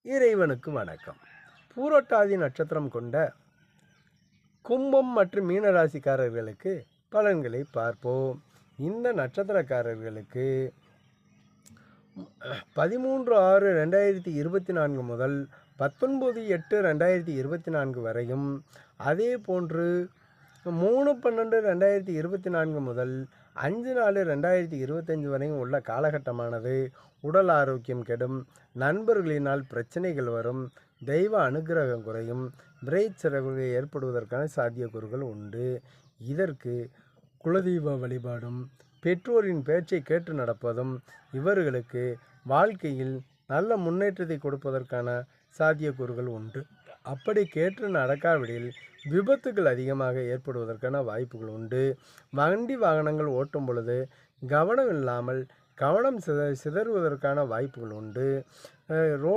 இறைவனுக்கு வணக்கம். பூரட்டாதி நட்சத்திரம் கொண்ட கும்பம் மற்றும் மீனராசிக்காரர்களுக்கு பலன்களை பார்ப்போம். இந்த நட்சத்திரக்காரர்களுக்கு 13/6/2024 முதல் 19/8/2024 வரையும், அதே போன்று 3/12/2024 முதல் 5/4/2025 வரையும் உள்ள காலகட்டமானது உடல் ஆரோக்கியம் கெடும், நண்பர்களினால் பிரச்சனைகள் வரும், தெய்வ அனுகிரகம் குறையும், விரைச் செலவுகள் ஏற்படுவதற்கான சாத்தியக்கூறுகள் உண்டு. இதற்கு குலதெய்வ வழிபாடும் பெற்றோரின் பேச்சை கேட்டு நடப்பதும் இவர்களுக்கு வாழ்க்கையில் நல்ல முன்னேற்றத்தை கொடுப்பதற்கான சாத்தியக்கூறுகள் உண்டு. அப்படி கேட்டு நடக்காவிடில் விபத்துகள் அதிகமாக ஏற்படுவதற்கான வாய்ப்புகள் உண்டு. வண்டி வாகனங்கள் ஓட்டும் பொழுது கவனம் இல்லாமல் கவனம் சிதறுவதற்கான வாய்ப்புகள் உண்டு.